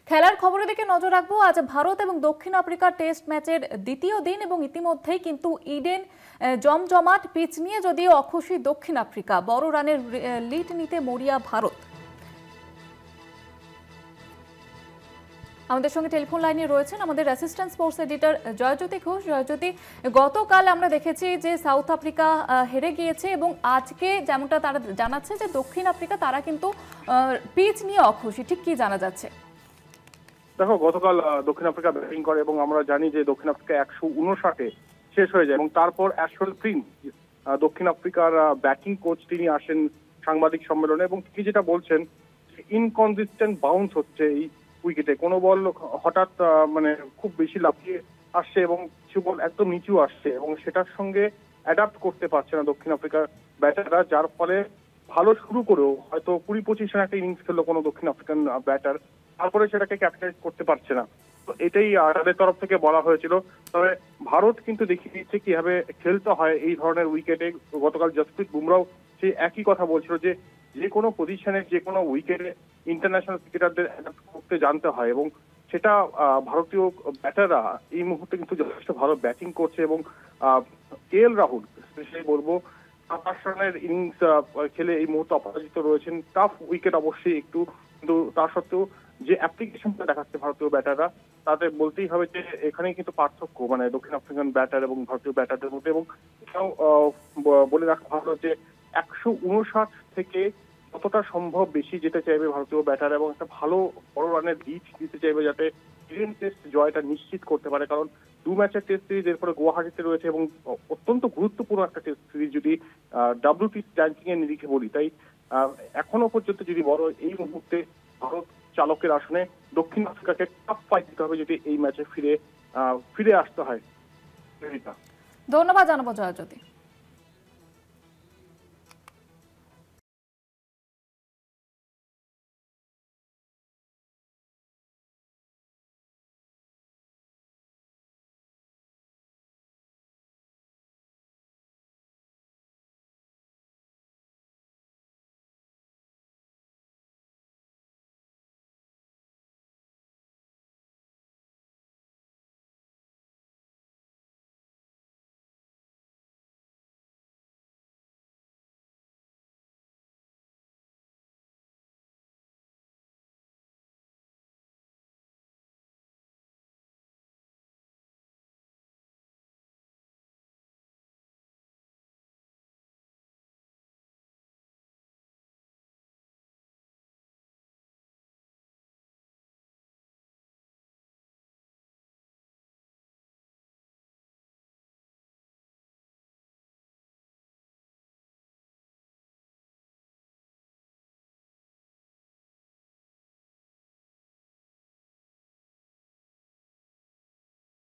খেলার খবরের দিকে নজর রাখবো। আজ ভারত এবং দক্ষিণ আফ্রিকার টেস্ট ম্যাচের দ্বিতীয় দিন এবং ইতিমধ্যেই কিন্তু ইডেন জমজমাট পিচ নিয়ে যদিও অখুশি দক্ষিণ আফ্রিকা, বড় রানের লিড নিতে মরিয়া ভারত। আমাদের সঙ্গে টেলিফোন লাইনে রয়েছেন আমাদের assistant sports editor Joyjyoti Ghosh. Joyjyoti, গতকাল আমরা দেখেছি যে সাউথ আফ্রিকা হেরে গিয়েছে এবং আজকে যেমনটা তারা জানাচ্ছে যে দক্ষিণ আফ্রিকা তারা কিন্তু পিচ নিয়ে অখুশি, ঠিক কি জানা যাচ্ছে? দেখো, গতকাল দক্ষিণ আফ্রিকা ব্যাটিং করে এবং আমরা জানি যে দক্ষিণ আফ্রিকা 159-এ শেষ হয়ে যায় এবং তারপর অ্যাশল প্রিন্স দক্ষিণ আফ্রিকার ব্যাটিং কোচ তিনি আসেন সাংবাদিক সম্মেলনে এবং তিনি যেটা বলছেন ইনকনসিস্টেন্ট বাউন্স হচ্ছে এই উইকেটে। কোনো বল হঠাৎ মানে খুব বেশি লাফিয়ে আসছে এবং কিছু বল একদম নিচু আসছে এবং সেটার সঙ্গে অ্যাডাপ্ট করতে পারছে না দক্ষিণ আফ্রিকার ব্যাটাররা, যার ফলে ভালো শুরু করেও হয়তো 20-25 রান একটা ইনিংস খেললো কোনো দক্ষিণ আফ্রিকান ব্যাটার, তারপরে সেটাকে ক্যাপিটালাইজ করতে পারছে না। তো এটাই তাদের তরফ থেকে বলা হয়েছিল। তবে ভারত কিন্তু দেখিয়ে দিচ্ছে কিভাবে খেলতে হয় এই ধরনের উইকেটে। গতকাল জসপ্রীত বুমরাও সেই একই কথা বলছিল যে যে কোনো পজিশনে যে কোনো উইকেটে ইন্টারন্যাশনাল ক্রিকেটারদের অ্যাডাপ্ট করতে জানতে হয় এবং সেটা ভারতীয় ব্যাটাররা এই মুহূর্তে কিন্তু যথেষ্ট ভালো ব্যাটিং করছে এবং KL রাহুল স্পেশালি বলবো 27 রানের ইনিংস খেলে এই মুহূর্তে অপরাজিত রয়েছেন। টাফ উইকেট অবশ্যই একটু, কিন্তু তা সত্ত্বেও যে অ্যাপ্লিকেশনটা দেখাচ্ছে ভারতীয় ব্যাটাররা তাদের বলতেই হবে যে এখানেই কিন্তু পার্থক্য মানে দক্ষিণ আফ্রিকান ব্যাটার এবং ভারতীয় ব্যাটারদের মধ্যে। এবং এটাও বলে রাখা ভালো যে 159 থেকে যতটা সম্ভব বেশি যেতে চাইবে ভারতীয় ব্যাটার এবং একটা ভালো বড় রানের লিড দিতে চাইবে যাতে ইডেন টেস্ট জয়টা নিশ্চিত করতে পারে। কারণ 2 ম্যাচের টেস্ট সিরিজ এরপরে গুয়াহাটিতে রয়েছে এবং অত্যন্ত গুরুত্বপূর্ণ একটা টেস্ট সিরিজ যদি WT র্যাঙ্কিং এর নিরিখে বলি। তাই এখনো পর্যন্ত যদি বড় এই মুহূর্তে ভারত চালকের আসনে দক্ষিণ আফ্রিকাকে টাফ ফাইট দিতে হবে যদি এই ম্যাচে ফিরে আসতে হয়। ধন্যবাদ জানাবো জয়জ্যোতি।